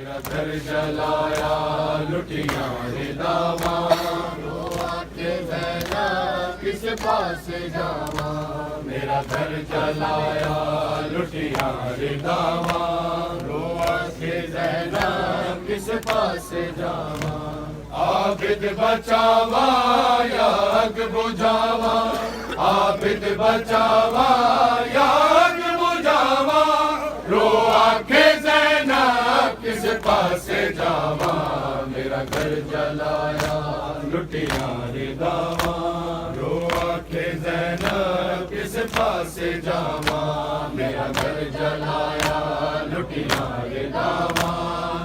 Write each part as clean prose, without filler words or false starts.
मेरा घर जलाया लुटिया रे दावा, के ज़ैनब किस पास जावा। मेरा घर जलाया लुटिया रे दावा, के ज़ैनब किस पास जावा। आबिद बचावा या आग बुझावा, आबिद बचावा या आग बुझावा। रो आखे ज़ैनब किस पास जावा। मेरा घर जलाया लुटिया रे दावा, रो आखे ज़ैनब किस पास जावा। मेरा घर जलाया लुटिया रे दावा,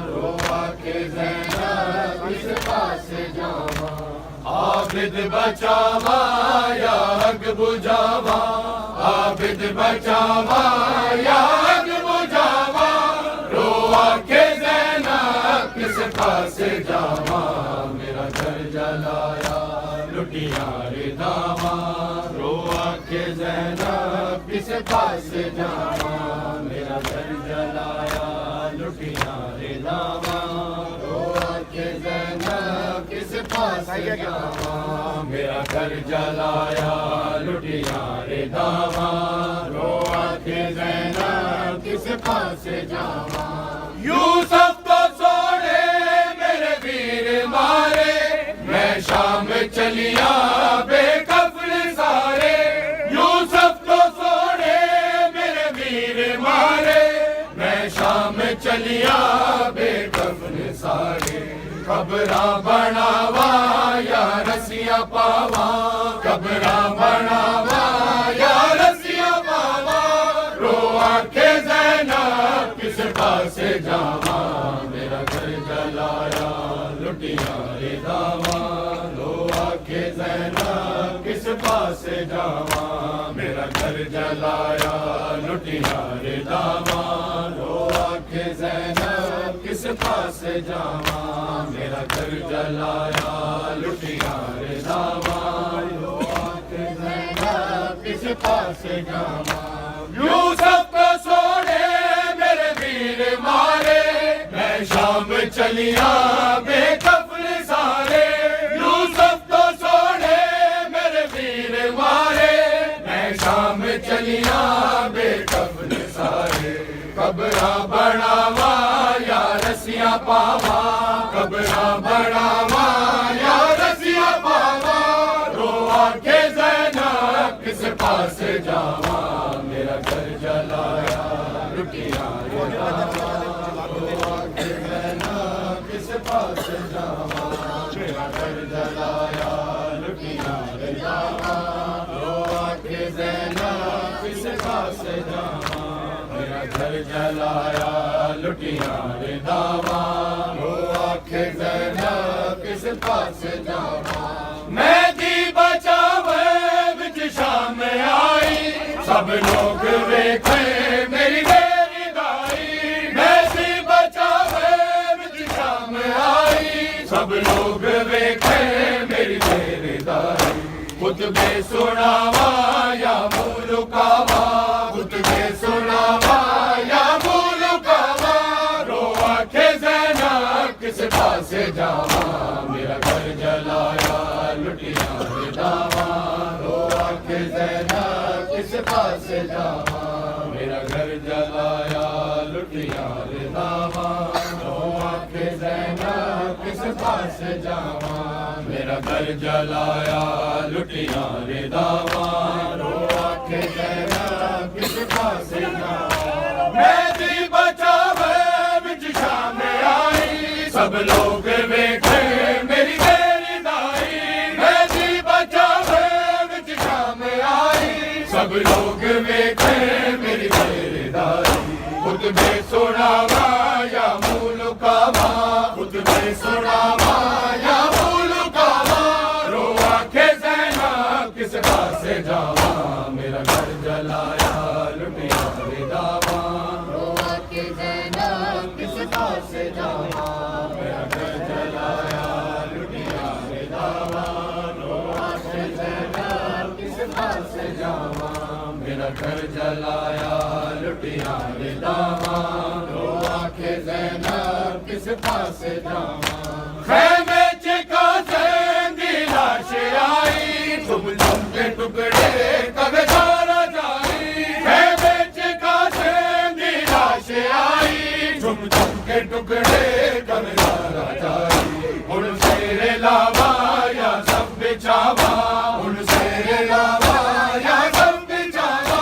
रो आखे ज़ैनब किस पास जावा। आबिद बचावा या आग बुझावा, आबिद बचावा या आग बुझावा। रो आखे ज़ैनब किस पास जावा। मेरा घर जलाया लुटिया रे दावा, रो आखे ज़ैनब किस पास जावा। मेरा घर जलाया लुटिया रे दावा, रो आखे ज़ैनब किस पास जावा। मेरा घर जलाया लुटिया रे दावा, रो आखे ज़ैनब किस पास जावा। यूसुफ को छोड़े मेरे वीर मारे, मैं शाम चलिया बेकफन सारे। यूसुफ को छोड़े मेरे वीर मारे, मैं शाम चलिया बेकफन सारे। कबरा बनावा या रसिया पावा, कबरा बनावा या रसिया पावा। रो आखे ज़ैनब किस पास जावा। मेरा घर जलाया लुटिया रे दावा, रो आखे ज़ैनब किस पास जावा। मेरा घर जलाया लुटिया रे दावा, रो आखे ज़ैनब किस पास जावा। मेरा घर जलाया लुटिया रे दावा, रो आखे ज़ैनब किस पास जावा। यूसुफ को छोड़े मेरे वीर मारे, मैं शाम चलिया बेकफन सारे। यूसुफ को छोड़े मेरे वीर मारे, मैं शाम चलिया बेकफन सारे। कबरा बनावा या रसिया पावा, कबरा बनावा या रसिया पावा। रो आखे ज़ैनब किस पास जावा। मेरा घर जलाया लुटिया रे दावा, रो आखे ज़ैनब किस पास जावा। मेरा घर जलाया लुटिया रे दावा, रो आखे ज़ैनब किस पास जावा। मेरा घर जलाया लुटिया रे दावा, रो आखे ज़ैनब किस पास जावा। मेहदी बचावे विच शाम आई, सब लोग वेखे मेरी मेरी दाई। मेहदी बचावे विच शाम आई, सब लोग वेखे मेरी मेरी दाई। खुतबे सुनावा या मुलुकावा, खुतबे सुनावा या मुलुकावा। रो आखे ज़ैनब किस पास जावा। मेरा घर जलाया लुटिया रे दावा, रो आखे ज़ैनब किस पास जावा। मेरा घर जलाया लुटिया रे दावा, रो आखे ज़ैनब किस पास जावा। मेरा घर जलाया लुटिया रे दावा, रो आखे ज़ैनब किस पास जावा। मेहदी बचावे विच शाम आई, सब लोग वेखे मेरी मेरी दाई। मेहदी बचावे विच शाम आई, सब लोग वेखे मेरी मेरी दाई। खुतबे सुनावा या मुलुकावा, खुतबे सुनावा या मुलुकावा। रो आखे ज़ैनब किस पास जावा। मेरा घर जलाया लुटिया रे दावा, रो आखे ज़ैनब किस पास जावा। मेरा घर जलाया लुटिया रे दावा, रो आखे ज़ैनब किस पास जावा। मेरा घर जलाया लुटिया रे दावा, रो आखे ज़ैनब किस पासे जावा खैमे च कासिम दी लाश आई तुम के टुकड़े कवे धारा जाई खैमे च कासिम दी लाश आई तुम के टुकड़े कवे धारा जाई हुण शेरे लावा या सब बिछावा हुण शेरे लावा या सब बिछावा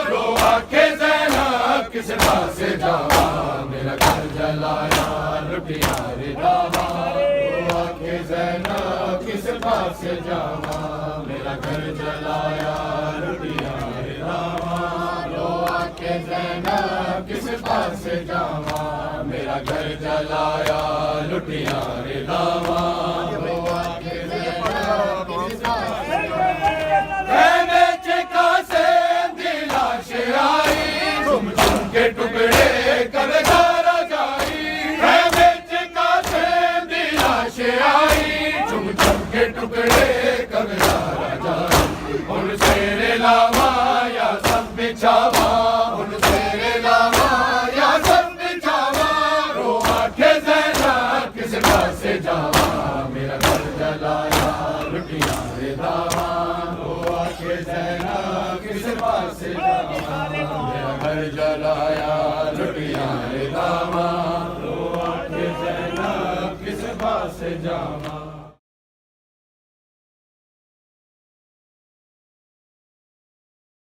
रो आखे ज़ैनब किस पासे जावा मेरा घर जलाया लुटिया रे दावा रो आखे ज़ैनब किस पासे जावा मेरा घर जलाया लुटिया रे दावा रो आखे ज़ैनब किस पासे जावा मेरा घर जलाया लुटिया रे दावा रो आखे ज़ैनब किस पासे खैमे च कासिम दी लाश आई तुम के टुकड़े कवे धारा जाई खैमे च कासिम दी लाश आई तुम के टुकड़े कवे धारा जाई हुण शेरे लावा या सब बिछावा हुण शेरे लावा या सब बिछावा रो आखे ज़ैनब किस पासे जावा मेरा घर जलाया लुटिया रे दावा रो आखे ज़ैनब किस पासे जावा मेरा घर जलाया लुटिया रे दावा रो आखे ज़ैनब किस पासे जावा